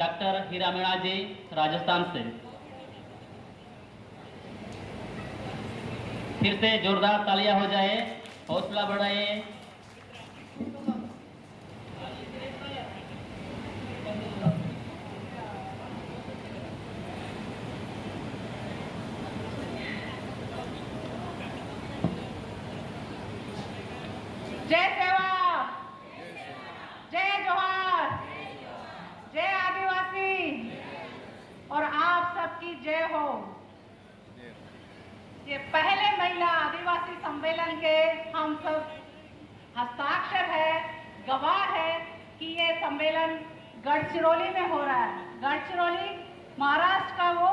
Doctor हीरा मीणा जी राजस्थान से। फिर से जोरदार तालियां हो जाए, हौसला बढ़ाइए। जय सेवा, जय जोहार, जय आदिवासी और आप सबकी जय हो। ये पहले महिला आदिवासी सम्मेलन के हम सब हस्ताक्षर है, गवाह है कि ये सम्मेलन गढ़चिरौली में हो रहा है। गढ़चिरौली महाराष्ट्र का वो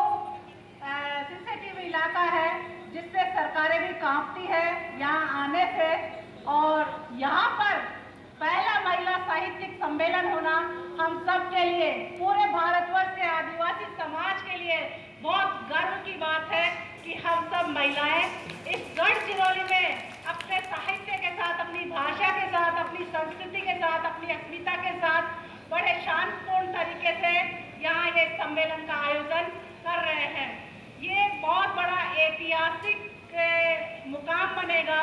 सेंसिटिव इलाका है जिससे सरकारें भी कांपती है यहाँ आने से, और यहाँ पर पहला महिला साहित्यिक सम्मेलन होना हम सब के लिए, पूरे भारतवर्ष के आदिवासी समाज के लिए बहुत गर्व की बात है कि हम सब महिलाएं इस गढ़चिरौली में अपने साहित्य के साथ, अपनी भाषा के साथ, अपनी संस्कृति के साथ, अपनी अस्मिता के साथ बड़े शांतिपूर्ण तरीके से यहाँ ये सम्मेलन का आयोजन कर रहे हैं। ये बहुत बड़ा ऐतिहासिक मुकाम बनेगा,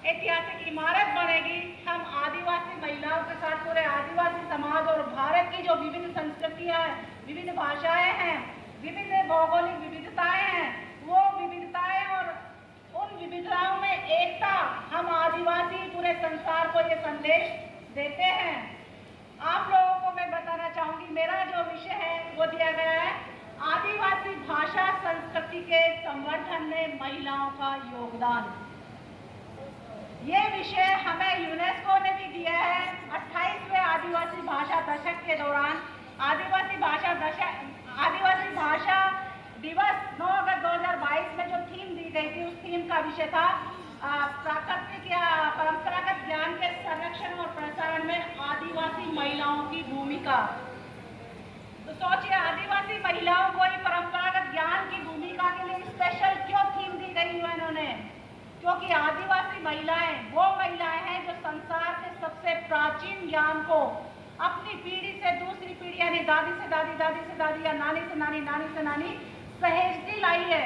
ऐतिहासिक इमारत बनेगी। हम आदिवासी महिलाओं के साथ पूरे आदिवासी समाज और भारत की जो विभिन्न संस्कृतियां हैं, विभिन्न भाषाएं हैं, विभिन्न भौगोलिक विविधताएं हैं, वो विविधताएं और उन विविधताओं में एकता, हम आदिवासी पूरे संसार को ये संदेश देते हैं। आप लोगों को मैं बताना चाहूंगी, मेरा जो विषय है वो दिया गया है आदिवासी भाषा संस्कृति के संवर्धन में महिलाओं का योगदान। ये विषय हमें यूनेस्को ने भी दिया है 28वें आदिवासी भाषा दशक के दौरान। आदिवासी भाषा दिवस 9 अगस्त 2022 में जो थीम दी गई थी, उस थीम का विषय था प्राकृतिक या परंपरागत ज्ञान के संरक्षण और प्रसारण में आदिवासी महिलाओं की भूमिका। तो सोचिए, आदिवासी महिलाओं को ही परंपरागत ज्ञान की भूमिका के लिए स्पेशल क्यों थीम दी गई उन्होंने? क्योंकि आदिवासी महिलाएं वो महिलाएं हैं जो संसार के सबसे प्राचीन ज्ञान को अपनी पीढ़ी से दूसरी पीढ़ी, यानी दादी से दादी, दादी से दादी या नानी से नानी, नानी से नानी सहेजती लाई है।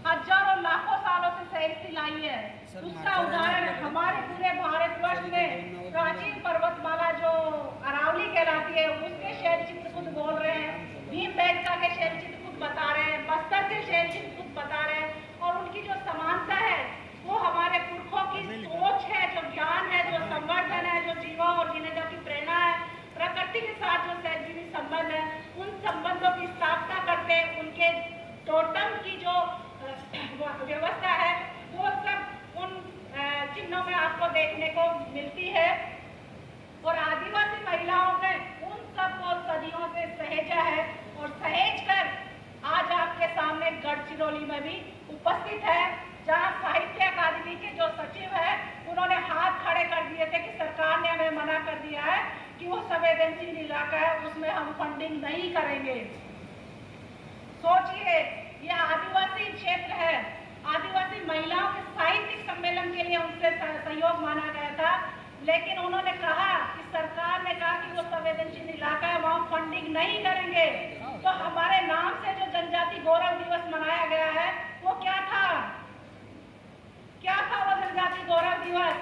हजारों लाखों सालों से सहेजती लाई है। उसका उदाहरण हमारे पूरे भारतवर्ष में प्राचीन पर्वतमाला जो अरावली कहलाती है, उसके शैल चित्र खुद बोल रहे हैं, भीमबेटका के शैल चित्र खुद बता रहे हैं, बस्तर के शैल चित्र खुद बता रहे हैं। और उनकी जो समानता है वो हमारे पुरखों की सोच है, जो ज्ञान है, जो संवर्धन है, जो जीवन और जीने की प्रेरणा है, प्रकृति के साथ जो सहजीवी संबंध है, उन संबंधों की स्थापना करते उनके टोटम की जो व्यवस्था है वो सब उन चिन्हों में आपको देखने को मिलती है। और आदिवासी महिलाओं ने उन सब को सदियों से सहेजा है और सहेज कर आज आपके सामने गढ़चिरौली में भी उपस्थित है, जहां साहित्य अकादमी के जो सचिव है उन्होंने हाथ खड़े कर दिए थे कि सरकार ने हमें मना कर दिया है कि वो संवेदनशील इलाका है, उसमें हम फंडिंग नहीं करेंगे। सोचिए, ये आदिवासी क्षेत्र है, आदिवासी महिलाओं के साहित्यिक सम्मेलन के लिए उनसे सहयोग माना गया था, लेकिन उन्होंने कहा कि सरकार ने कहा कि वो संवेदनशील इलाका है, वहां फंडिंग नहीं करेंगे। तो हमारे नाम से जो जनजाति गौरव दिवस मनाया गया है वो क्या था? क्या था वो जनजाति गौरव दिवस?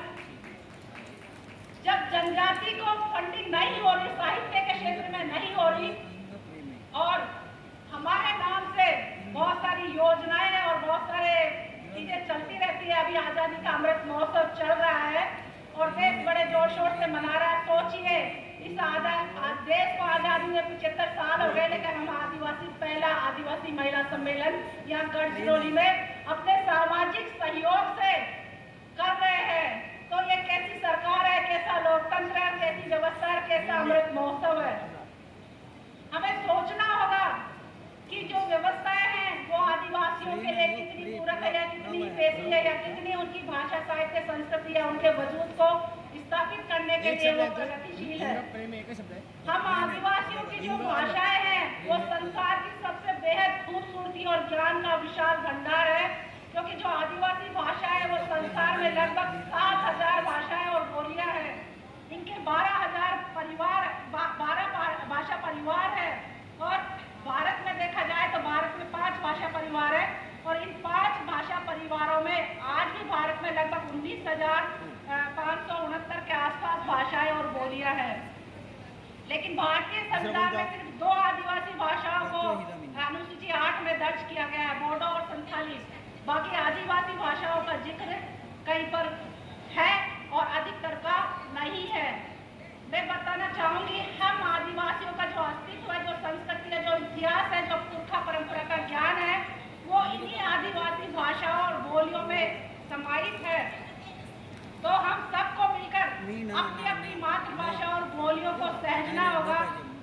जब जनजाति को फंडिंग नहीं हो रही, साहित्य के क्षेत्र में नहीं हो रही, और हमारे नाम से बहुत सारी योजनाएं और बहुत सारे चीजें चलती रहती है। अभी आजादी का अमृत महोत्सव चल रहा है और देश बड़े जोर शोर से मना रहा है। सोचिए, इस देश को आजादी में 75 साल हो गए, लेकिन हम आदिवासी पहला आदिवासी महिला सम्मेलन यहाँ गढ़चिरौली में अपने सामाजिक सहयोग से कर रहे हैं। तो ये कैसी सरकार है, कैसा लोकतंत्र है, कैसी व्यवस्था है, कैसा अमृत महोत्सव है? हमें सोचना होगा कि जो व्यवस्थाएं हैं वो आदिवासियों के लिए कितनी पूरक है, या कितनी पेशी है, या कितनी उनकी भाषा, साहित्य, संस्कृति या उनके वजूद को स्थापित करने के लिए वो प्रगतिशील है। हम आदिवासियों की जो भाषाएं हैं वो संसार की सबसे बेहद खूबसूरती और ज्ञान का विशाल भंडार है, क्योंकि जो आदिवासी भाषा है वो संसार में लगभग 7,000 भाषाएं और बोलियां हैं। इनके 12,000 भाषा परिवार है। और भारत में देखा जाए तो भारत में 5 भाषा परिवार है और इन 5 भाषा परिवारों में आज भी भारत में लगभग 19,569 के आसपास भाषाएं और बोलियां हैं। लेकिन भारतीय संविधान में सिर्फ 2 आदिवासी भाषाओं को अनुसूची 8 में दर्ज किया गया है, बोडो और संथाली। बाकी आदिवासी भाषाओं का जिक्र कहीं पर है और अधिकतर का नहीं है। मैं बताना चाहूंगी, हम आदिवासियों का जो अस्तित्व है, जो संस्कृति है, जो इतिहास है, जो पुरखा परंपरा का ज्ञान है, वो इन्हीं आदिवासी भाषाओं और बोलियों में समाहित है। तो हम सबको मिलकर अपनी अपनी मातृभाषा और बोलियों को सहजना होगा,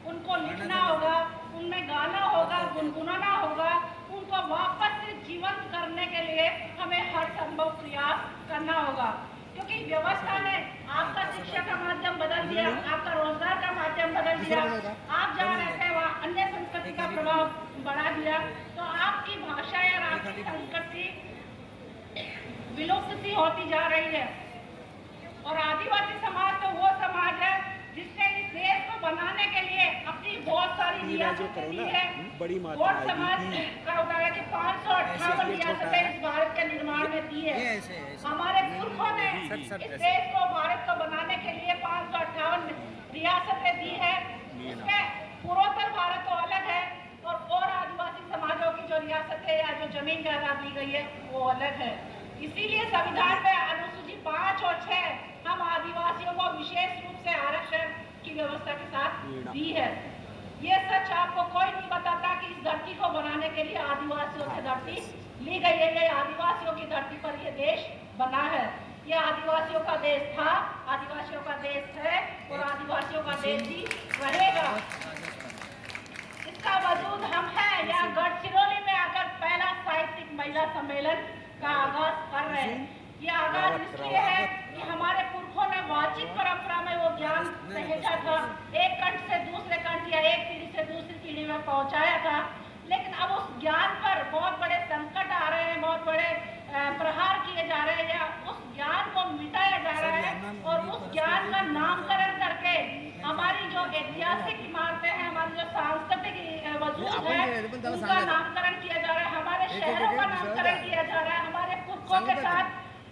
उनको लिखना होगा, उनमें गाना होगा, गुनगुनाना होगा, उनको वापस से जीवंत करने के लिए हमें हर संभव प्रयास करना होगा। क्योंकि व्यवस्था ने आपका शिक्षा का माध्यम बदल दिया, आपका रोजगार का माध्यम बदल दिया, आप जहाँ रहते हैं वहाँ अन्य संस्कृति का प्रभाव बढ़ा दिया, तो आपकी भाषा या आपकी संस्कृति विलुप्त सी होती जा रही है। और आदिवासी समाज तो वो समाज है जिसने इस देश को बनाने के लिए अपनी बहुत सारी रियासतें दी है। और समाज का होता है कि 558 रियासतें इस भारत के निर्माण में दी है। हमारे पुरखों ने इस देश को, भारत को बनाने के लिए 558 रियासतें दी है। इसमें पूर्वोत्तर भारत तो अलग है और आदिवासी समाजों की जो रियासतें या जो जमीन जायदाद दी गई है वो अलग है। इसीलिए संविधान में अनुसूची 5 और 6 हम आदिवासियों को विशेष रूप से आरक्षण की व्यवस्था के साथ दी है। ये सच आपको कोई नहीं बताता कि इस धरती को बनाने के लिए आदिवासियों से धरती ली गई है। ये आदिवासियों की धरती पर ये देश बना है। ये आदिवासियों का देश था, आदिवासियों का देश है और आदिवासियों का देश ही रहेगा। इसका वजूद हम हैं। यहाँ गढ़चिरौली में आकर पहला साहित्यिक महिला सम्मेलन का आगाज कर रहे हैं। ये आगाज इसलिए है कि हमारे पुरखों ने वाचिक परंपरा में वो ज्ञान सहेजा था, एक कंठ से दूसरे कंठ या एक पीढ़ी से दूसरी पीढ़ी में पहुंचाया था। लेकिन अब उस ज्ञान पर बहुत बड़े संकट आ रहे हैं, बहुत बड़े प्रहार किए जा रहे हैं, या उस ज्ञान को मिटाया जा रहा है और उस ज्ञान का नामकरण करके हमारी जो ऐतिहासिक इमारतें हैं, हमारी जो सांस्कृतिक वजूद है, उनका नामकरण किया जा रहा है, हमारे शहरों का नामकरण किया जा रहा है, हमारे पुरखों के साथ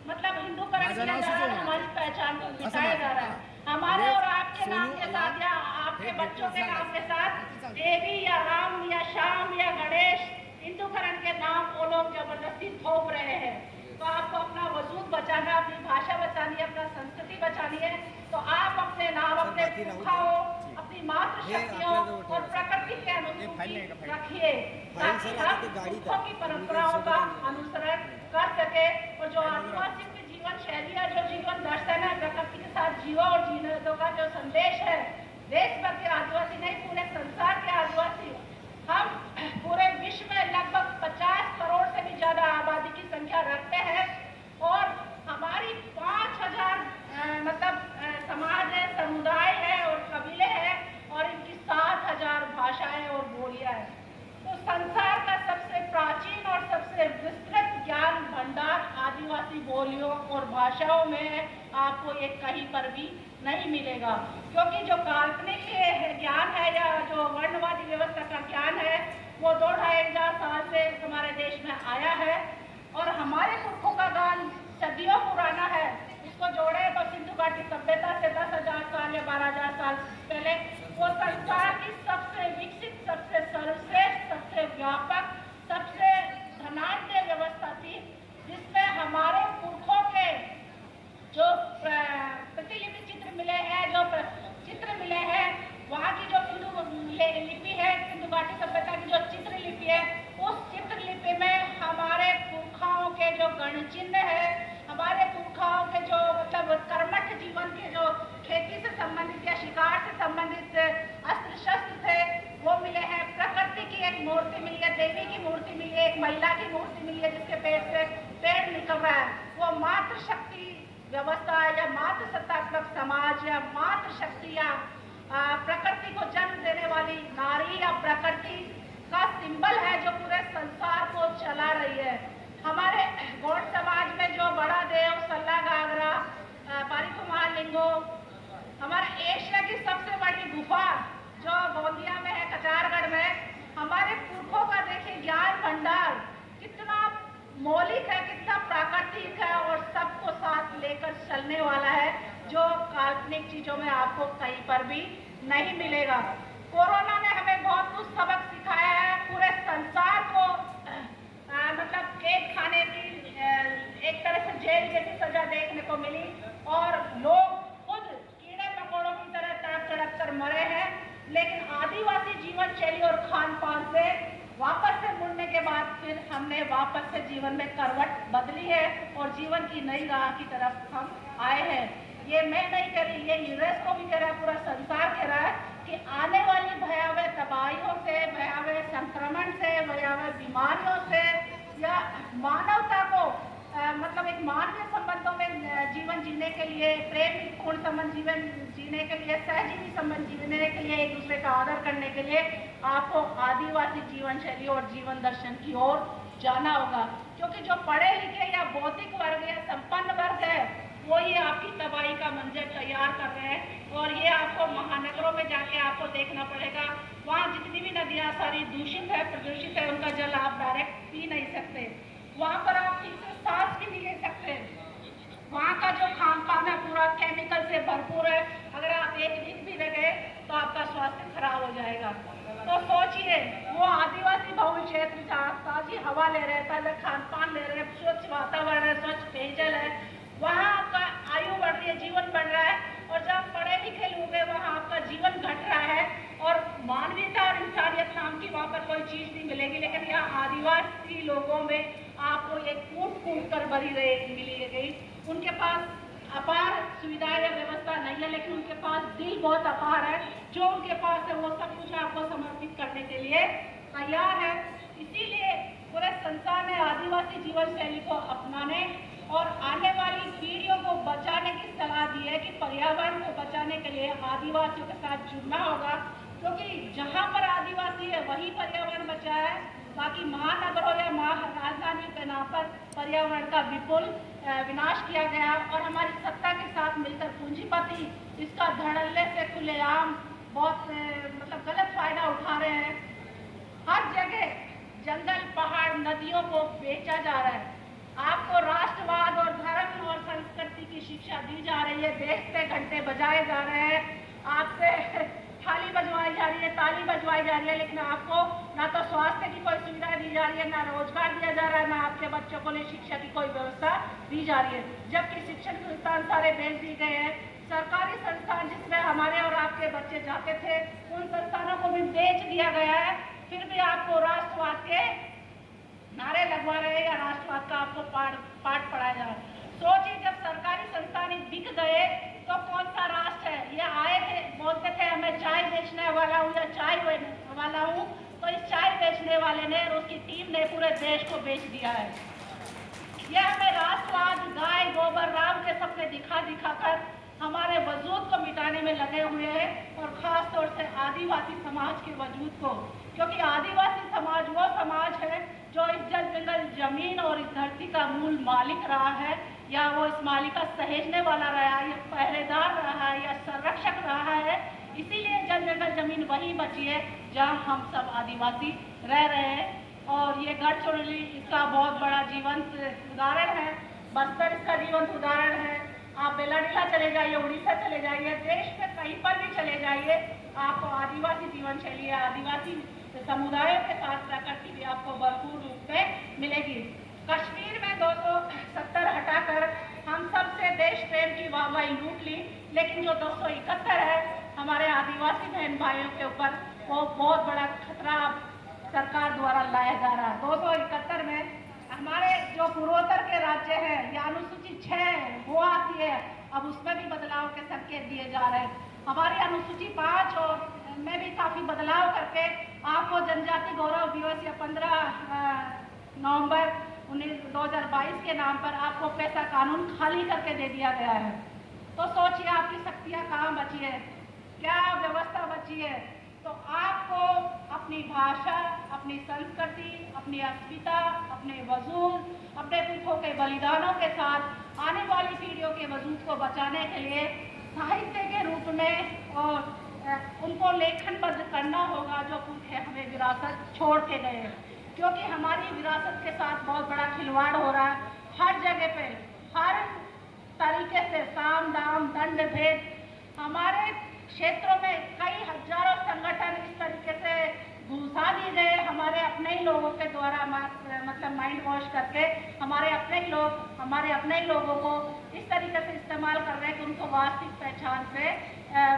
मतलब हिंदूकरण किया जा रहा है, हमारी पहचान को मिटाया जा रहा है। हमारे और आपके नाम के साथ या आपके बच्चों के नाम के साथ देवी या राम या श्याम या गणेश हिंदूकरण के नाम वो लोग जबरदस्ती थोप रहे हैं। तो आपको अपना वजूद बचाना, अपनी भाषा बचानी है, अपना संस्कृति बचानी है, तो आप अपने नाम, अपने पुरखाओं, अपनी मातृशक्तियों और प्रकृति के अनुरूप रखिए, ताकि हम पुरखों की परंपराओं का अनुसरण कर सके। और जो आदिवासी की जीवन शैली है, जो जीवन दर्शन है, प्रकृति के साथ जीवो और जीने दो का जो संदेश है, देश भर के आदिवासी नहीं, पूरे संसार के आदिवासी, हम पूरे विश्व में लगभग 50 करोड़ से भी ज्यादा आबादी की संख्या रखते हैं और हमारी 5000 समाज है, समुदाय है और कबीले हैं और इनकी 7000 भाषाएं और बोलियां हैं। तो संसार का सबसे प्राचीन और सबसे विस्तृत ज्ञान भंडार आदिवासी बोलियों और भाषाओं में है। आपको ये कहीं पर भी नहीं मिलेगा, क्योंकि जो काल्पनिक ज्ञान है या जो वर्णवादी व्यवस्था का ज्ञान है वो 2-2.5 साल से हमारे देश में आया है और हमारे पुरखों का ज्ञान सदियों पुराना है। इसको जोड़े तो सिंधु घाटी सभ्यता से 10,000 साल या 12,000 साल पहले वो संसार की सबसे विकसित, सबसे सर्वश्रेष्ठ, सबसे व्यापक, सबसे धनाढ्य व्यवस्था थी, जिसमें हमारे पुरखों के जो प्रतिलिपि चित्र मिले हैं, जो चित्र मिले हैं, वहाँ की जो सिंधु लिपि है, सिंधु घाटी सभ्यता की जो चित्र लिपि है, उस चित्र लिपि में हमारे पुरखाओं के जो गण चिन्ह है, हमारे पुरखाओं के जो मतलब कर्मठ जीवन के जो खेती से संबंधित या शिकार से संबंधित अस्त्र शस्त्र थे वो मिले हैं। प्रकृति की एक मूर्ति मिली है, देवी की मूर्ति मिली है, एक महिला की मूर्ति मिली है जिसके पेट से पेड़ निकल रहा है। वो मातृशक्ति व्यवस्था या मातृसत्तात्मक समाज या मातृशक्ति या प्रकृति को जन्म देने वाली नारी या प्रकृति का सिंबल है जो पूरे संसार को चला रही है। हमारे गौड़ समाज में जो बड़ा देव, सल्ला गागरा, पारिको महालिंगो, हमारे एशिया की सबसे बड़ी गुफा जो गोंदिया में है, कचारगढ़ में, मौलिक है, कितना प्राकृतिक है और सबको साथ लेकर चलने वाला है, जो काल्पनिक चीजों में आपको कहीं पर भी नहीं मिलेगा। कोरोना ने हमें बहुत कुछ सबक सिखाया है। पूरे संसार को मतलब कैद खाने की एक तरह से जेल जैसी सजा देखने को मिली और लोग खुद कीड़े मकोड़ों की तरह तड़प तड़प कर मरे हैं। लेकिन आदिवासी जीवन शैली और खान पान से वापस से मुड़ने के बाद फिर हमने वापस से जीवन में करवट बदली है और जीवन की नई राह की तरफ हम आए हैं। ये मैं नहीं कह रही, ये यूनेस्को भी कह रहा है, पूरा संसार कह रहा है कि आने वाली भयावह तबाहियों से, भयावह संक्रमण से, भयावह बीमारियों से या मानवता को मतलब एक मानवीय संबंधों में जीवन जीने के लिए, प्रेम पूर्ण संबंध जीवन जीने के लिए, सहजीवी संबंध जीने के लिए, एक दूसरे का आदर करने के लिए आपको आदिवासी जीवन शैली और जीवन दर्शन की ओर जाना होगा। क्योंकि जो पढ़े लिखे या बौद्धिक वर्ग या संपन्न वर्ग है वो ही आपकी तबाही का मंजर तैयार कर रहे हैं। और ये आपको महानगरों में जाके आपको देखना पड़ेगा, वहाँ जितनी भी नदियाँ सारी दूषित है, प्रदूषित है, उनका जल आप डायरेक्ट पी नहीं सकते। वहाँ पर आप ठीक से सांस भी नहीं ले सकते। वहाँ का जो खान पान है पूरा केमिकल से भरपूर है। अगर आप एक दिन भी रह गए तो आपका स्वास्थ्य खराब हो जाएगा। तो सोचिए, वो आदिवासी बहुल क्षेत्र जहाँ ताजी हवा ले रहे हैं, ताजा खान पान ले रहे हैं, स्वच्छ वातावरण है, स्वच्छ पेयजल है, वहाँ आपका आयु बढ़ रही है, जीवन बढ़ रहा है। और जहाँ पढ़े लिखे लोग हैं वहाँ आपका जीवन घट रहा है और मानवीयता और इंसानियत नाम की वहाँ पर कोई चीज़ नहीं मिलेगी। लेकिन यहाँ आदिवासी लोगों में आपको ये कूट कूट कर भरी मिली गई। उनके पास अपार सुविधाएं या व्यवस्था नहीं है, लेकिन उनके पास दिल बहुत अपार है। जो उनके पास है वो सब कुछ आपको समर्पित करने के लिए तैयार है। इसीलिए पूरे संसार ने आदिवासी जीवन शैली को अपनाने और आने वाली पीढ़ियों को बचाने की सलाह दी है कि पर्यावरण को बचाने के लिए आदिवासियों के साथ जुड़ना होगा। क्योंकि जहाँ पर आदिवासी है वही पर्यावरण बचा है। बाकी महानगरों या राजधानियों के नाम पर पर्यावरण का विपुल विनाश किया गया और हमारी सत्ता के साथ मिलकर पूंजीपति इसका धड़ल्ले से खुलेआम बहुत मतलब गलत फायदा उठा रहे हैं। हर जगह जंगल, पहाड़, नदियों को बेचा जा रहा है। आपको राष्ट्रवाद और धर्म और संस्कृति की शिक्षा दी जा रही है। देश पे घंटे बजाए जा रहे हैं, आपसे थाली बजवाई जा रही है, ताली बजवाई जा रही है, लेकिन आपको ना तो स्वास्थ्य की कोई सुविधा दी जा रही है, ना रोजगार दिया जा रहा है, ना आपके बच्चों को लिए शिक्षा की कोई व्यवस्था दी जा रही है। जबकि शिक्षण संस्थान सारे बेच दिए गए हैं। सरकारी संस्थान जिसमें हमारे और आपके बच्चे जाते थे उन संस्थानों को भी बेच दिया गया है। फिर भी आपको राष्ट्रवाद के नारे लगवा रहे हैं या राष्ट्रवाद का आपको पाठ पढ़ाया जा रहा है। सोचिए, जब सरकारी संस्थान बिक गए तो कौन सा राष्ट्र है? ये आए थे, बोलते थे हमें चाय बेचने वाला हूँ या चाय वाला हूँ, तो इस चाय बेचने वाले ने और उसकी टीम ने पूरे देश को बेच दिया है। यह हमें राष्ट्रवाद, गाय, गोबर, राम के सपने दिखा कर हमारे वजूद को मिटाने में लगे हुए हैं और खास तौर से आदिवासी समाज के वजूद को। क्योंकि आदिवासी समाज वो समाज है जो इस जंगल, जमीन और इस धरती का मूल मालिक रहा है, या वो इस मालिक का सहेजने वाला रहा है, या पहरेदार रहा है, या संरक्षक रहा है। इसीलिए जंगल जमीन वही बची है जहाँ हम सब आदिवासी रह रहे हैं। और ये गढ़चिरौली इसका बहुत बड़ा जीवंत उदाहरण है। बस्तर इसका जीवंत उदाहरण है। आप बेलाडीला चले जाइए, उड़ीसा चले जाइए, देश में कहीं पर भी चले जाइए, आपको आदिवासी जीवन शैली है, आदिवासी समुदायों के साथ प्रकृति भी आपको भरपूर रूप से मिलेगी। कश्मीर में 270 हटाकर हम सबसे देश प्रेम की वाहवाही लूट ली, लेकिन जो 271 है हमारे आदिवासी बहन भाइयों के ऊपर, वो बहुत बड़ा खतरा सरकार द्वारा लाया जा रहा है। 271 में हमारे जो पूर्वोत्तर के राज्य हैं, या अनुसूची 6 वो आती है, अब उसमें भी बदलाव के संकेत दिए जा रहे हैं। हमारी अनुसूची 5 और में भी काफ़ी बदलाव करके आपको जनजाति गौरव दिवस या 15 नवंबर 2022 के नाम पर आपको पैसा कानून खाली करके दे दिया गया है। तो सोचिए, आपकी शक्तियाँ कहाँ बची है, क्या व्यवस्था बची है? तो आपको अपनी भाषा, अपनी संस्कृति, अपनी अस्मिता, अपने वजूद, अपने पुरखों के बलिदानों के साथ आने वाली पीढ़ियों के वजूद को बचाने के लिए साहित्य के रूप में और उनको लेखनबद्ध करना होगा जो पुरखे हमें विरासत छोड़ के गए। क्योंकि हमारी विरासत के साथ बहुत बड़ा खिलवाड़ हो रहा है। हर जगह पे हर तरीके से साम दाम दंड भेद, हमारे क्षेत्रों में कई हजारों संगठन इस तरीके से घुसा दिए गए हमारे अपने ही लोगों के द्वारा, मतलब माइंड वॉश करके हमारे अपने ही लोगों को इस तरीके से इस्तेमाल कर रहे हैं कि उनको वास्तविक पहचान से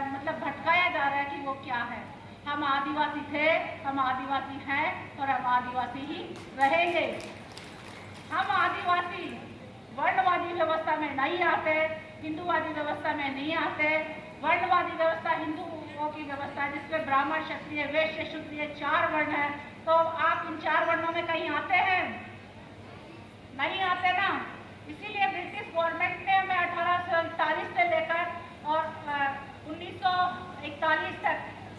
मतलब भटकाया जा रहा है कि वो क्या है। हम आदिवासी थे, हम आदिवासी हैं और हम आदिवासी ही रहेंगे। हम आदिवासी वर्णवादी व्यवस्था में नहीं आते, हिंदूवादी व्यवस्था में नहीं आते। वर्णवादी व्यवस्था हिंदुओं की व्यवस्था है जिसमें ब्राह्मण, क्षत्रिय, वैश्य, शूद्र 4 वर्ण हैं। तो आप इन 4 वर्णों में कहीं आते हैं? नहीं आते ना। इसीलिए ब्रिटिश गवर्नमेंट ने हमें 1841 से लेकर और 1941 तक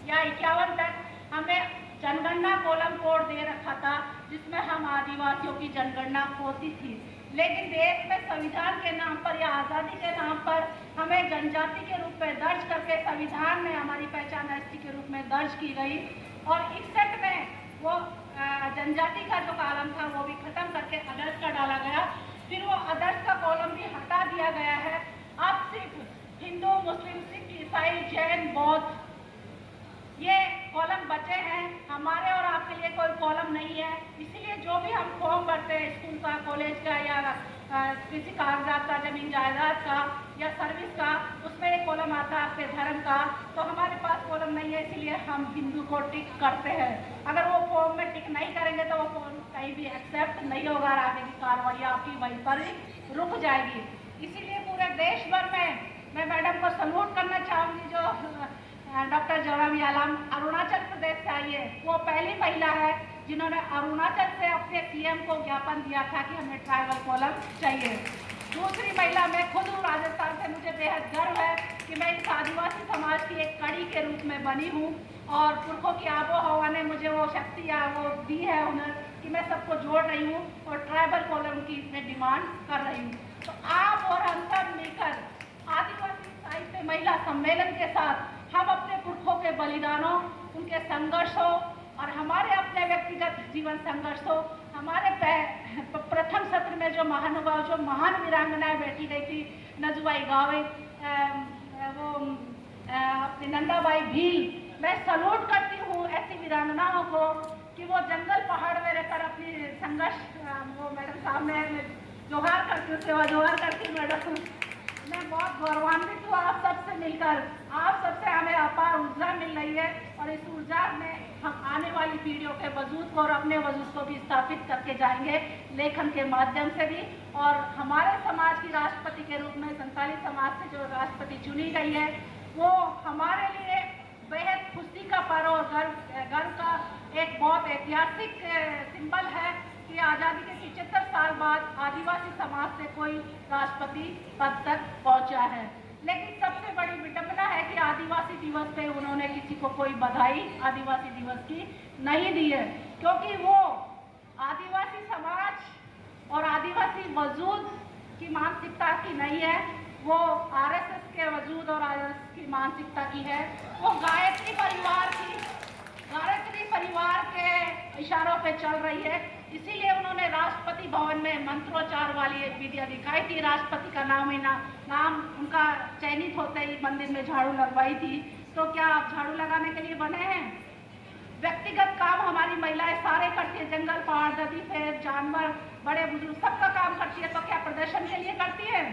या 51 तक हमें जनगणना कॉलम कोड दे रखा था, जिसमें हम आदिवासियों की जनगणना होती थी। लेकिन देश में संविधान के नाम पर या आज़ादी के नाम पर हमें जनजाति के रूप में दर्ज करके संविधान में हमारी पहचान एसटी के रूप में दर्ज की गई और 61 में वो जनजाति का जो कॉलम था वो भी खत्म करके अदर्स का डाला गया। फिर वो अदर्स का कॉलम भी हटा दिया गया है। अब सिर्फ हिंदू, मुस्लिम, सिख, ईसाई, जैन, बौद्ध ये कॉलम बचे हैं। हमारे और आपके लिए कोई कॉलम नहीं है। इसीलिए जो भी हम फॉर्म भरते हैं स्कूल का, कॉलेज का या किसी कागजात का, जमीन जायदाद का या सर्विस का, उसमें एक कॉलम आता है आपके धर्म का। तो हमारे पास कॉलम नहीं है, इसीलिए हम हिंदू को टिक करते हैं। अगर वो फॉर्म में टिक नहीं करेंगे तो वो फॉर्म कहीं भी एक्सेप्ट नहीं होगा और आगे की कार्रवाई आपकी वहीं पर ही रुक जाएगी। इसीलिए पूरे देश भर में मैं मैडम को सल्यूट करना चाहूँगी जो डॉक्टर जोराम यालाम अरुणाचल प्रदेश से आई है। वो पहली महिला है जिन्होंने अरुणाचल से अपने सीएम को ज्ञापन दिया था कि हमें ट्राइबल कॉलम चाहिए। दूसरी महिला मैं खुद हूँ राजस्थान से। मुझे बेहद गर्व है कि मैं इस आदिवासी समाज की एक कड़ी के रूप में बनी हूँ और पुरखों की आबो हवा ने मुझे वो शक्ति या वो दी है हुनर कि मैं सबको जोड़ रही हूँ और ट्राइबल कॉलम की मैं डिमांड कर रही हूँ। तो आप और हम सब मिलकर आदिवासी साहित्य महिला सम्मेलन के साथ हम अपने पुरखों के बलिदानों, उनके संघर्षों और हमारे अपने व्यक्तिगत जीवन संघर्षों, हमारे प्रथम सत्र में जो महानुभाव, जो महान वीरांगनाएं बैठी गई थी, नजुबाई गावे, वो अपनी नंदाबाई भील, मैं सलूट करती हूँ ऐसी वीरांगनाओं को कि वो जंगल पहाड़ में रहकर अपनी संघर्ष, वो मैडम सामने जोहार करती हूँ, सेवा जोहार करती हूँ मैडम। मैं बहुत गौरवान्वित हूँ आप सबसे मिलकर। आप सबसे हमें अपार ऊर्जा मिल रही है और इस ऊर्जा में हम आने वाली पीढ़ियों के वजूद को और अपने वजूद को भी स्थापित करके जाएंगे लेखन के माध्यम से भी। और हमारे समाज की राष्ट्रपति के रूप में संथाली समाज से जो राष्ट्रपति चुनी गई है वो हमारे लिए बेहद खुशी का पर्व और गर्व का एक बहुत ऐतिहासिक सिंबल है कि आज़ादी के 75 साल बाद आदिवासी समाज से कोई राष्ट्रपति पद तक पहुंचा है। लेकिन सबसे बड़ी विडंबना है कि आदिवासी दिवस पे उन्होंने किसी को कोई बधाई आदिवासी दिवस की नहीं दी है, क्योंकि वो आदिवासी समाज और आदिवासी वजूद की मानसिकता की नहीं है, वो आरएसएस के वजूद और आरएसएस की मानसिकता की है। वो गायत्री परिवार के इशारों पे चल रही है। इसीलिए उन्होंने राष्ट्रपति भवन में मंत्रोच्चार वाली एक विधियां दिखाई थी। राष्ट्रपति का नाम उनका चयनित होते ही मंदिर में झाड़ू लगवाई थी। तो क्या आप झाड़ू लगाने के लिए बने हैं? व्यक्तिगत काम हमारी महिलाएं सारे करती है, जंगल, पहाड़, नदी, पेड़, जानवर, बड़े बुजुर्ग सबका काम करती है। तो क्या प्रदर्शन के लिए करती है?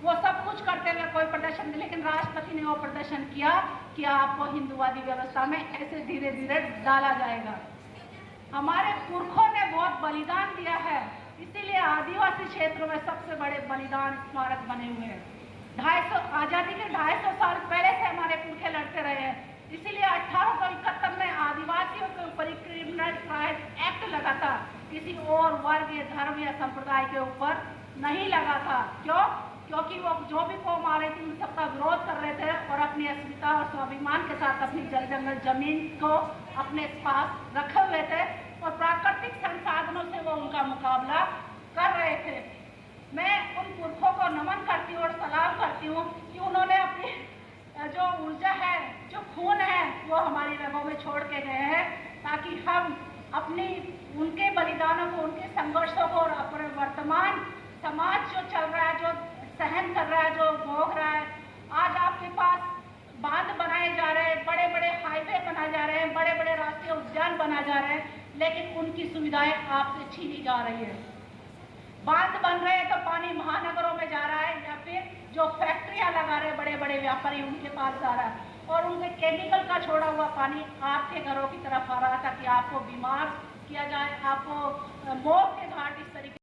वो सब कुछ करते हुए कोई प्रदर्शन नहीं, लेकिन राष्ट्रपति ने वो प्रदर्शन किया कि आपको हिंदूवादी व्यवस्था में ऐसे धीरे धीरे डाला जाएगा। हमारे पुरखों ने बहुत बलिदान दिया है, इसीलिए आदिवासी क्षेत्रों में सबसे बड़े बलिदान स्मारक बने हुए हैं। 250 आज़ादी के 250 साल पहले से हमारे पुरखे लड़ते रहे हैं। इसीलिए 1871 में आदिवासियों के ऊपर क्रिमिनल ट्राइब एक्ट लगा था, किसी और वर्ग या धर्म या संप्रदाय के ऊपर नहीं लगा था। क्यों? क्योंकि वो जो भी कौम आ रही थी उन सबका विरोध कर रहे थे और अपनी अस्मिता और स्वाभिमान के साथ अपनी जल जंगल जमीन को अपने पास रखे हुए थे और प्राकृतिक संसाधनों से वो उनका मुकाबला कर रहे थे। मैं उन पुरखों को नमन करती हूँ और सलाम करती हूँ कि उन्होंने अपनी जो ऊर्जा है, जो खून है, वो हमारी रगों में छोड़ के गए हैं ताकि हम अपने अपनी उनके बलिदानों को, उनके संघर्षों को और अपने वर्तमान समाज जो चल रहा है, जो सहन कर रहा है, जो भोग रहा है, आज आपके पास बांध बनाए जा रहे हैं, बड़े बड़े हाईवे बनाए जा रहे हैं, बड़े बड़े राष्ट्रीय उद्यान बनाए जा रहे हैं, लेकिन उनकी सुविधाएं आपसे छीनी जा रही है। बांध बन रहे हैं तो पानी महानगरों में जा रहा है, या फिर जो फैक्ट्रियां लगा रहे हैं बड़े बड़े व्यापारी, उनके पास जा रहा है, और उनके केमिकल का छोड़ा हुआ पानी आपके घरों की तरफ आ रहा था कि आपको बीमार किया जाए, आपको मौत के घाट इस तरीके